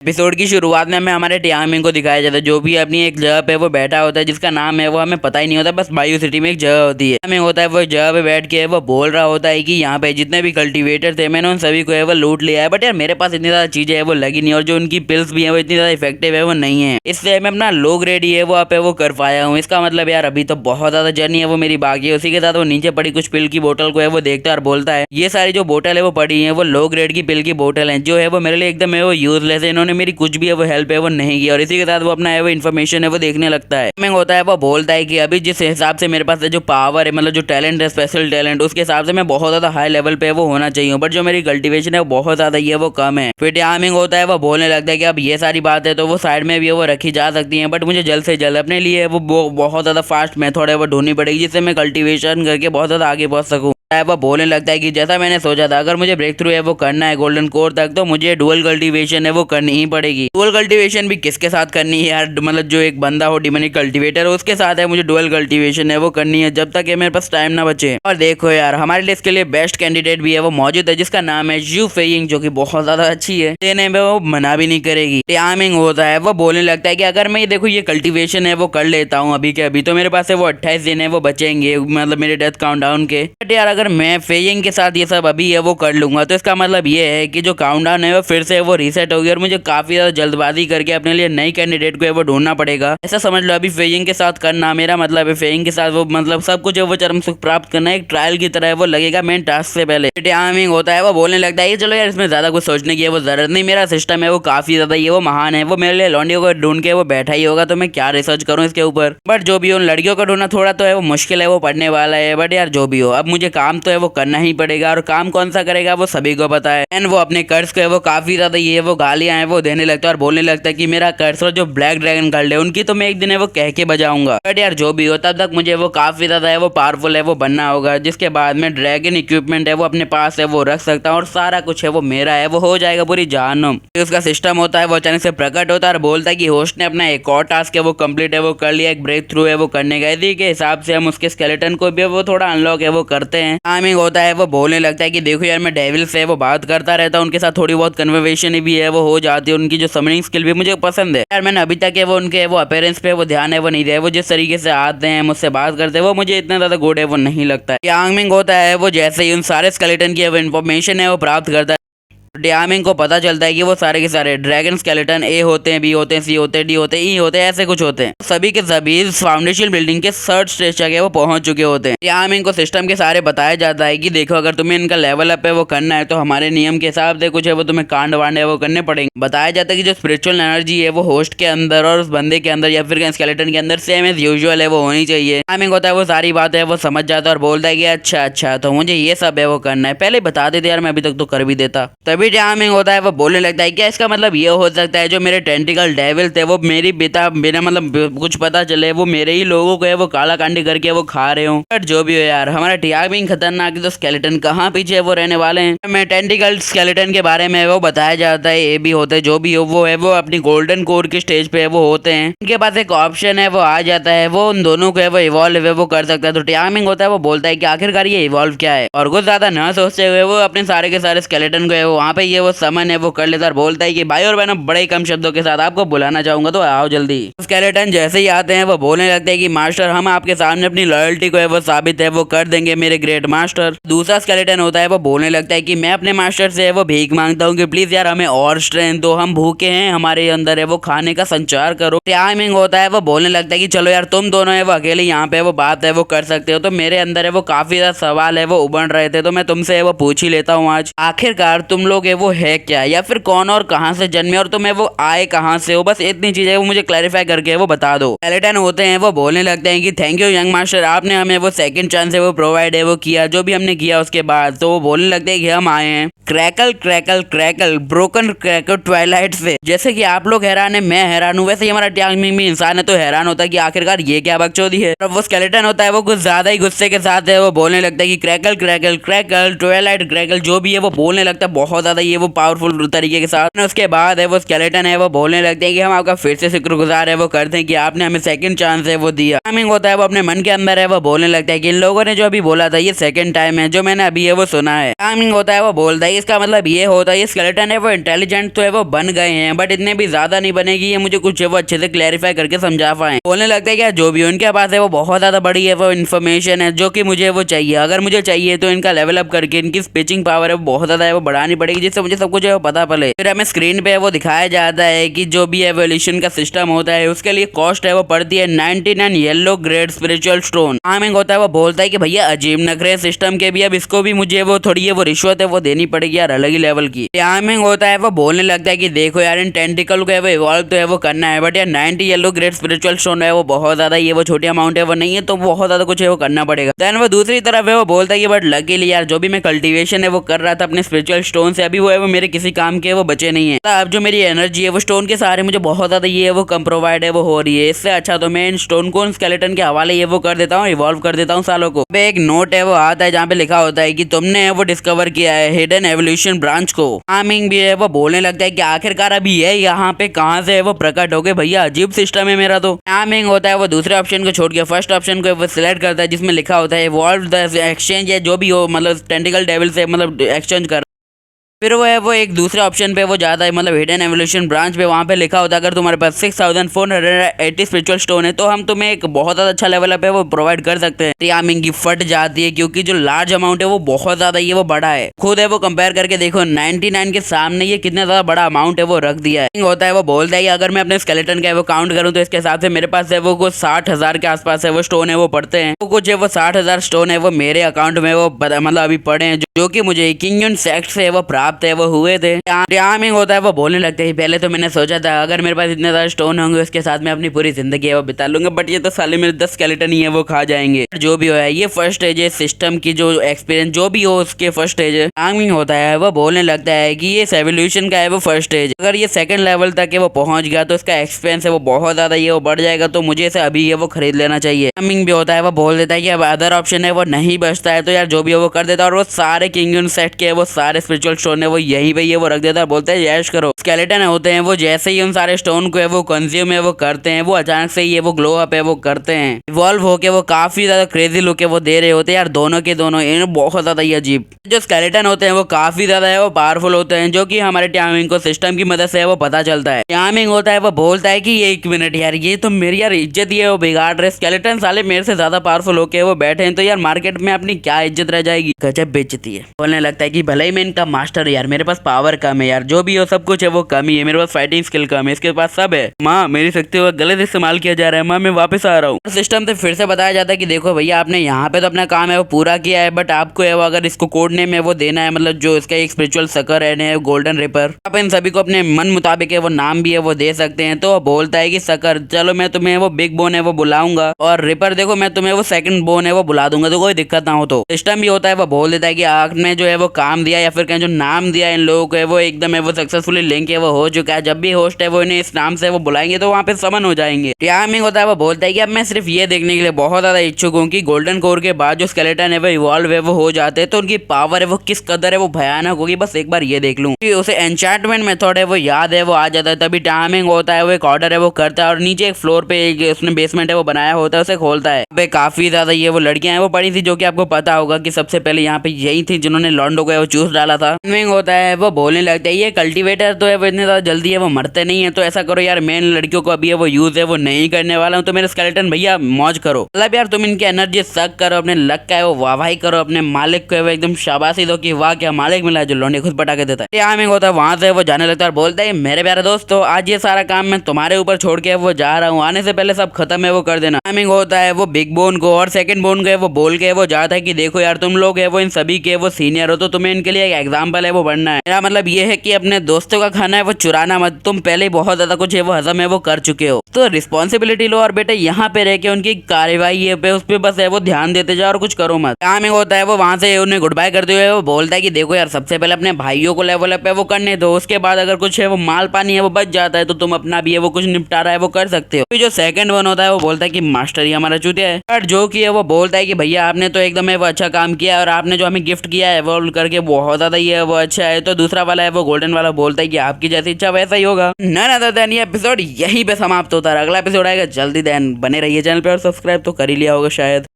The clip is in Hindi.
एपिसोड की शुरुआत में हमें हमारे टियांगमिंग को दिखाया जाता है जो भी अपनी एक जगह पे वो बैठा होता है जिसका नाम है वो हमें पता ही नहीं होता, बस बायो सिटी में एक जगह होती है हमें होता है वो जगह पे बैठ के वो बोल रहा होता है कि यहाँ पे जितने भी कल्टीवेटर थे मैंने उन सभी को है वो लूट लिया है, बट यार मेरे पास इतनी ज्यादा चीजें है वो लगी नहीं और जो उनकी पिल्स भी है वो इतनी ज्यादा इफेक्टिव है वो नहीं है, इससे मैं अपना लो ग्रेड ही है वो पे वो कर पाया हूँ। इसका मतलब यार अभी तो बहुत ज्यादा जर्नी है वो मेरी बाकी है। उसी के साथ वो नीचे पड़ी कुछ पिल की बोतल को है वो देखता है और बोलता है ये सारी जो बोतल है वो पड़ी है वो लो ग्रेड की पिल की बोतल है जो है वो मेरे लिए एकदम है वो यूजलेस है, इन्होंने मेरी कुछ भी है वो हेल्प है वो नहीं की। और इसी के साथ वो अपना है वो इन्फॉर्मेशन है वो देखने लगता है। मैं होता है वो बोलता है कि अभी जिस हिसाब से मेरे पास जो पावर है मतलब जो टैलेंट है स्पेशल टैलेंट उसके हिसाब से मैं बहुत ज्यादा हाई लेवल पे वो होना चाहिए, बट जो मेरी कल्टीवेशन है वो बहुत ज्यादा ही है वो कम है। फिर टाइमिंग होता है वो बोलने लगता है कि अब ये सारी बात है तो वो साइड में भी वो रखी जा सकती है, बट मुझे जल्द से जल्द अपने लिए वो बहुत ज्यादा फास्ट मेथड है वो ढूंढनी पड़ेगी जिससे मैं कल्टीवेशन करके बहुत ज्यादा आगे पहुंच सकूं। वो बोलने लगता है कि जैसा मैंने सोचा था अगर मुझे ब्रेक थ्रू है वो करना है गोल्डन कोर तक तो मुझे डुअल कल्टीवेशन है वो करनी ही पड़ेगी। डुअल कल्टीवेशन भी किसके साथ करनी है यार, मतलब जो एक बंदा हो डिमोनिक कल्टीवेटर उसके साथ है मुझे डुअल कल्टीवेशन है वो करनी है जब तक ये मेरे पास टाइम ना बचे। और देखो यार हमारे लिए इसके लिए बेस्ट कैंडिडेट भी है वो मौजूद है जिसका नाम है यू फेइंग जो की बहुत ज्यादा अच्छी है, देने में वो मना भी नहीं करेगी। टाइमिंग होता है वो बोलने लगता है कि अगर मैं देखो ये कल्टीवेशन है वो कर लेता हूँ अभी के अभी तो मेरे पास है वो 28 दिन है वो बचेंगे मतलब मेरे डेथ काउंटडाउन के, बट यार अगर मैं फेइंग के साथ ये सब अभी है वो कर लूंगा तो इसका मतलब ये है कि जो काउंटडाउन है वो फिर से वो रीसेट होगी और मुझे काफी ज्यादा जल्दबाजी करके अपने लिए नई कैंडिडेट को है वो ढूंढना पड़ेगा। ऐसा समझ लो अभी फेइंग के साथ करना मेरा मतलब है फेइंग के साथ वो मतलब सब कुछ है वो चरम सुख प्राप्त करना एक ट्रायल की तरह वो लगेगा मेन टास्क से पहले। टाइमिंग होता है वो बोलने लगता है चलो यार इसमें ज्यादा कुछ सोचने की वो जरूरत नहीं, मेरा सिस्टम है वो काफी ज्यादा ये वो महान है, वो मेरे लिए लौंडियों को ढूंढ के वो बैठा ही होगा तो मैं क्या रिसर्च करूँ इसके ऊपर। बट जो भी उन लड़कियों को ढूंढना थोड़ा तो है वो मुश्किल है वो पढ़ने वाला है, बट यार जो भी हो अब मुझे काम तो है वो करना ही पड़ेगा और काम कौन सा करेगा वो सभी को पता है। एंड वो अपने कर्ज को है वो काफी ज्यादा ये वो गालियां हैं वो देने लगता है और बोलने लगता है कि मेरा कर्ज जो ब्लैक ड्रैगन गर्ल है उनकी तो मैं एक दिन है वो कह के बजाऊंगा, बट यार जो भी हो तब तक मुझे वो काफी ज्यादा है वो पावरफुल है वो बनना होगा जिसके बाद में ड्रैगन इक्विपमेंट है वो अपने पास है वो रख सकता हूँ और सारा कुछ है वो मेरा है वो हो जाएगा पूरी जहन्नुम। उसका सिस्टम होता है वो अचानक से प्रकट होता है और बोलता है कि होस्ट ने अपना एक और टास्क है वो कंप्लीट है वो कर लिया, एक ब्रेक थ्रू है वो करने का, इसी के हिसाब से हम उसके स्केलेटन को भी वो थोड़ा अनलॉक है वो करते हैं। टाइमिंग होता है वो बोलने लगता है कि देखो यार मैं डेविल से वो बात करता रहता हूँ, उनके साथ थोड़ी बहुत कन्वर्सेशन भी है वो हो जाती है, उनकी जो समनिंग स्किल भी मुझे पसंद है यार। मैंने अभी तक है वो उनके वो अपीयरेंस पे वो ध्यान है वो नहीं दिया, वो जिस तरीके से आते हैं मुझसे बात करते हैं वो मुझे इतना ज्यादा गुड है वो नहीं लगता है। टाइमिंग होता है वो जैसे ही उन सारे स्केलेटन की इन्फॉर्मेशन है वो प्राप्त करता है टाइमिंग को पता चलता है कि वो सारे के सारे ड्रैगन स्केलेटन ए होते हैं, बी होते हैं, सी होते हैं, डी होते हैं, ई होते हैं, ऐसे कुछ होते हैं, सभी के सभी फाउंडेशन बिल्डिंग के 3rd स्टेज तक वो पहुंच चुके होते हैं। टाइमिंग को सिस्टम के सारे बताया जाता है कि देखो अगर तुम्हें इनका लेवल अप है वो करना है तो हमारे नियम के हिसाब से कुछ है वो तुम्हें कांड वांड है वो करने पड़ेंगे। बताया जाता है कि जो स्पिरिचुअल एनर्जी है वो होस्ट के अंदर और उस बंदे के अंदर या फिर स्केलेटन के अंदर सेम एज यूजुअल है वो होनी चाहिए। टाइमिंग होता है वो सारी बात है वो समझ जाता है और बोलता है कि अच्छा तो मुझे ये सब है वो करना है, पहले बता देते यार मैं अभी तक तो कर भी देता। तभी टाइमिंग होता है वो बोलने लगता है क्या इसका मतलब ये हो सकता है जो मेरे टेंटिकल डेविल थे वो मेरी बिना मतलब कुछ पता चले वो मेरे ही लोगों को है वो काला कांडी करके वो खा रहे हो। बट जो भी हो यार हमारा टाइमिंग खतरनाक है तो स्केलेटन कहाँ पीछे वो रहने वाले हैं। मैं टेंटिकल स्केलेटन के बारे में वो बताया जाता है ये भी होते जो भी हो वो है वो अपनी गोल्डन कोर की स्टेज पे वो होते हैं, उनके पास एक ऑप्शन है वो आ जाता है वो उन दोनों को है वो इवॉल्व है वो कर सकता है। तो टाइमिंग होता है वो बोलता है कि आखिरकार ये इवॉल्व क्या है और कुछ ज्यादा न सोचते हुए वो अपने सारे के सारे स्केलेटन को है वहाँ पे ये वो समन है वो कर लेता और बोलता है कि भाई और बहनों बड़े कम शब्दों के साथ आपको बुलाना चाहूंगा तो आओ जल्दी। स्केलेटन जैसे ही आते हैं वो बोलने लगते हैं कि मास्टर हम आपके सामने अपनी लॉयल्टी को है वो साबित है वो कर देंगे मेरे ग्रेट मास्टर। दूसरा स्केलेटन होता है वो बोलने लगता है कि मैं अपने मास्टर से वो भीख मांगता हूँ कि प्लीज यार हमें और स्ट्रेंथ दो, हम भूखे हैं, हमारे अंदर है वो खाने का संचार करो। टाइमिंग होता है वो बोलने लगता है कि चलो यार तुम दोनों है वो अकेले यहाँ पे वो बात है वो कर सकते हो, तो मेरे अंदर है वो काफी ज्यादा सवाल है वो उबड़ रहे थे तो मैं तुमसे वो पूछ ही लेता हूँ आज आखिरकार तुम लोग है वो है क्या या फिर कौन और कहां से जन्मे और तुम्हें वो आए कहां से हो, बस इतनी चीजें वो मुझे क्लैरिफाई करके वो बता दो। स्केलेटन होते हैं वो बोलने लगते हैं कि थैंक यू यंग मास्टर आपने हमें वो सेकंड चांस है वो प्रोवाइड है वो किया जो भी हमने किया उसके बाद। तो वो बोलने लगते हैं कि हम आए हैं crackle crackle crackle broken crackle Twilight से, जैसे कि आप लोग हैरान है मैं हैरान हूँ वैसे ही हमारा टाइमिंग भी इंसान है तो हैरान होता है कि आखिरकार ये क्या बकचोदी है। वो स्केलेटन होता है वो कुछ ज्यादा ही गुस्से के साथ है वो बोलने लगता है कि crackle crackle crackle Twilight crackle जो भी है वो बोलने लगता है बहुत ज्यादा ये वो पावरफुल तरीके के साथ। उसके बाद है वो स्केलेटन है वो बोलने लगते हैं कि हम आपका फिर से शुक्रगुजार है वो करते हैं कि आपने हमें सेकंड चांस है वो दिया। टाइमिंग होता है वो अपने मन के अंदर है वो बोलने लगता है कि इन लोगों ने जो अभी बोला था ये सेकंड टाइम है जो मैंने अभी है वो सुना है। टाइमिंग होता है वो बोलता है इसका मतलब ये होता है ये स्केलेटन है वो इंटेलिजेंट तो है वो बन गए हैं बट इतने भी ज्यादा नहीं बनेगी, ये मुझे कुछ है वो अच्छे से क्लैरिफाई करके समझा पाए। बोलने लगता है कि जो भी उनके पास है वो बहुत ज्यादा बड़ी है वो इन्फॉर्मेशन है जो कि मुझे वो चाहिए। अगर मुझे चाहिए तो इनका लेवल अप करके इनकी स्पीचिंग पावर है वो बहुत ज्यादा है वो बढ़ानी पड़ेगी जिससे मुझे सब कुछ है वो पता पड़े। फिर हमें स्क्रीन पे वो दिखाया जाता है कि जो भी एवोल्यूशन का सिस्टम होता है उसके लिए कॉस्ट है वो पड़ती है 99 yellow grade spiritual stone. Timing होता है वो बोलता है कि भैया अजीब नखरे सिस्टम के भी अब इसको भी मुझे वो थोड़ी है वो रिश्वत है वो देनी पड़ेगी यार अलग ही लेवल की। टाइमिंग होता है वो बोलने लगता है कि देखो यार इन टेंटिकल को है वो इवॉल्व तो है वो करना है बट यार 90 येलो ग्रेड स्पिरिचुअल स्टोन है वो बहुत ज्यादा ये वो छोटी अमाउंट है वो नहीं है तो बहुत ज्यादा कुछ है वो करना पड़ेगा। देन वो दूसरी तरफ है वो बोलता है कि बट लकीली यार जो भी मैं कल्टीवेशन है वो कर रहा था अपने स्पिरिचुअल स्टोन से अभी वो है वो मेरे किसी काम के वो बचे नहीं है। अब जो मेरी एनर्जी है वो स्टोन के सहारे मुझे बहुत ज्यादा ये है वो कम प्रोवाइड है वो हो रही है। इससे अच्छा तो मैं इन स्टोन को स्केलेटन के हवाले ये वो कर देता हूँ, इवॉल्व कर देता हूँ सालों को। एक नोट है वो आता है जहाँ पे लिखा होता है कि तुमने वो डिस्कवर किया है हिडन एवोल्यूशन ब्रांच को। टाइमिंग भी है वो बोलने लगता है कि आखिरकार अभी है यहाँ पे कहाँ से है वो प्रकट हो गए, भैया अजीब सिस्टम है मेरा। तो टाइमिंग होता है वो दूसरे ऑप्शन को छोड़ के फर्स्ट ऑप्शन को वो सिलेक्ट करता है जिसमें लिखा होता है इवॉल्व द एक्सचेंज है जो भी हो मतलब टेंटिकल डेविल से मतलब एक्सचेंज कर। फिर वो है वो एक दूसरे ऑप्शन पे वो जाता है मतलब हिडन एवोल्यूशन ब्रांच पे, वहाँ पे लिखा होता है अगर तुम्हारे पास 6480 स्पिरिचुअल स्टोन है तो हम तुम्हें एक बहुत ज़्यादा अच्छा लेवल अप है वो प्रोवाइड कर सकते हैं। टाइमिंग की फट जाती है क्योंकि जो लार्ज अमाउंट है वो बहुत ज़्यादा ये वो बड़ा है। खुद है वो कंपेयर करके देखो 99 के सामने ये कितना ज़्यादा बड़ा अमाउंट है वो रख दिया है। होता है वो बोलता है कि अगर मैं अपने स्केलेटन का वो काउंट करूँ तो इसके हिसाब से मेरे पास है वो कुछ 60,000 के आसपास है वो स्टोन है वो पड़ते हैं। वो कुछ है वो 60,000 स्टोन है वो मेरे अकाउंट में वो मतलब अभी पड़े हैं जो कि मुझे किंग सेक्ट से वो प्राप्त है वो हुए थे। टाइमिंग होता है वो बोलने लगते हैं पहले तो मैंने सोचा था अगर मेरे पास इतने ज्यादा स्टोन होंगे उसके साथ मैं अपनी पूरी जिंदगी है वो बिता लूंगा बट ये तो साले मेरे 10 स्केलेटन ही है वो खा जाएंगे। जो भी हो है ये फर्स्ट स्टेज है सिस्टम की जो एक्सपीरियंस जो भी हो उसके फर्स्ट स्टेज है। टाइमिंग होता है वो बोलने लगता है कि ये एवोल्यूशन का है वो फर्स्ट स्टेज, अगर ये सेकंड लेवल तक है वो पहुंच गया तो इसका एक्सपीरियंस है वो बहुत ज्यादा ये वो बढ़ जाएगा तो मुझे इसे अभी ये वो खरीद लेना चाहिए। टाइमिंग भी होता है वो बोल देता है कि अब अदर ऑप्शन है वो नहीं बचता है तो यार जो भी है वो कर देता है और वो सारे किंग सेट के वो सारे स्पिरिचुअल स्टोन है वो यहीं पे ये वो रख देता है, बोलते हैं यश करो। स्केलेटन होते हैं वो जैसे ही उन सारे स्टोन को है वो कंज्यूम है वो करते हैं वो अचानक से ये वो ग्लो अप है वो करते हैं, इवॉल्व होके वो काफी ज्यादा क्रेजी लुक है वो दे रहे होते हैं यार दोनों के दोनों इन बहुत ज्यादा ही अजीब। जो स्केलेटन होते हैं वो काफी ज्यादा है वो पावरफुल होते हैं जो कि हमारे टाइमिंग को सिस्टम की मदद से वो पता चलता है। टाइमिंग होता है वो बोलता है कि 1 मिनट यार ये तो मेरी यार इज्जत ये वो बिगाड़ रहे, स्केलेटन साले मेरे से ज्यादा पावरफुल होके वो बैठे हैं तो यार मार्केट में अपनी क्या इज्जत रह जाएगी, गजब बेइज्जती है। बोलने लगता है कि भले ही मैं इनका मास्टर यार मेरे पास पावर कम है यार जो भी हो सब कुछ है वो कम ही है, मेरे पास फाइटिंग स्किल कम है, इसके पास सब है। माँ मेरी शक्ति का गलत इस्तेमाल किया जा रहा है, माँ मैं वापस आ रहा हूँ। सिस्टम से फिर से बताया जाता है कि देखो भैया आपने यहाँ पे तो अपना काम है वो पूरा किया है बट आपको है वो अगर इसको कोड नेम है वो देना है मतलब जो इसका एक स्पिरिचुअल सकर है गोल्डन रिपर, आप इन सभी को अपने मन मुताबिक है वो नाम भी है वो दे सकते हैं। तो बोलता है कि सकर चलो मैं तुम्हें वो बिग बोन है वो बुलाऊंगा और रिपर देखो मैं तुम्हें वो सेकंड बोन है वो बुला दूंगा तो कोई दिक्कत ना हो। तो सिस्टम भी होता है वो बोल देता है कि आपने जो है वो काम दिया या फिर कहीं जो नाम दिया इन लोगों को है वो एकदम है वो सक्सेसफुली लिंक है वो हो चुका है, जब भी होस्ट है वो इन्हें इस नाम से वो बुलाएंगे तो वहाँ पे समन हो जाएंगे। टाइमिंग होता है वो बोलता है कि अब मैं सिर्फ ये देखने के लिए बहुत ज्यादा इच्छुक हूँ कि गोल्डन कोर के बाद जो स्केलेटन है वो इवॉल्व है वो हो जाते हैं तो उनकी पावर है वो किस कदर है वो भयानक होगी, बस एक बार ये देख लूँ। उसे एन्चेंटमेंट मेथड है वो याद है वो आ जाता है, तभी टाइमिंग होता है वो एक ऑर्डर है वो करता है और नीचे एक फ्लोर पे एक उसने बेसमेंट है वो बनाया होता है उसे खोलता है। पे काफी ज्यादा ये वो लड़कियां हैं वो पड़ी थी जो कि आपको पता होगा कि सबसे पहले यहाँ पे यही थी जिन्होंने लॉन्डो को वो चूस डाला था। होता है वो बोलने लगता है ये कल्टीवेटर तो है वो इतने ज्यादा जल्दी है वो मरते नहीं है तो ऐसा करो यार मैं लड़कियों को अभी है वो यूज है वो नहीं करने वाला हूँ तो मेरे स्केलेटन भैया मौज करो, मतलब यार तुम इनकी एनर्जी सक करो, अपने लक का है वो वाहवाही करो, अपने मालिक को है एकदम शाबाशी दो कि वाह क्या मालिक मिला जो लौंडे खुद पटा के देता है। टाइमिंग होता है वहां से वो जाने लगता है और बोलता है मेरे प्यारे दोस्तों आज ये सारा काम मैं तुम्हारे ऊपर छोड़ के वो जा रहा हूँ, आने से पहले सब खत्म है वो कर देना। टाइमिंग होता है वो बिग बोन को और सेकंड बोन को वो बोल के वो जाता है कि देखो यार तुम लोग है वो इन सभी के वो सीनियर हो तो तुम्हें इनके लिए एक एग्जाम्पल है वो बनना है। मेरा मतलब ये है कि अपने दोस्तों का खाना है वो चुराना मत, तुम पहले बहुत ज्यादा कुछ है वो हजम है वो कर चुके हो तो रिस्पॉन्सिबिलिटी लो और बेटे यहाँ पे रह के उनकी कार्यवाही पे उस पर बस है वो ध्यान देते जाओ और कुछ करो मत। टाइमिंग होता है वो वहां से उन्हें गुड बाय करते हुए वो बोलता है कि देखो यार सबसे पहले अपने भाइयों को लेवल अप है वो करने दो, उसके बाद अगर कुछ है वो माल पानी है वो बच जाता है तो तुम अपना भी है वो कुछ निपटारा है वो कर सकते हो। जो सेकंड वन होता है वो बोलता है कि मास्टर ही हमारा चूतिया है, बट जो कि है वो बोलता है कि भैया आपने तो एकदम है वो अच्छा काम किया और आपने जो हमें गिफ्ट किया एवॉल्व करके बहुत ज्यादा ही है वो अच्छा है। तो दूसरा वाला है वो गोल्डन वाला बोलता है कि आपकी जैसी इच्छा वैसा ही होगा। नन अदर देन ये एपिसोड यहीं पे समाप्त होता है। अगला एपिसोड आएगा जल्दी। देन बने रहिए चैनल पे और सब्सक्राइब तो कर ही लिया होगा शायद।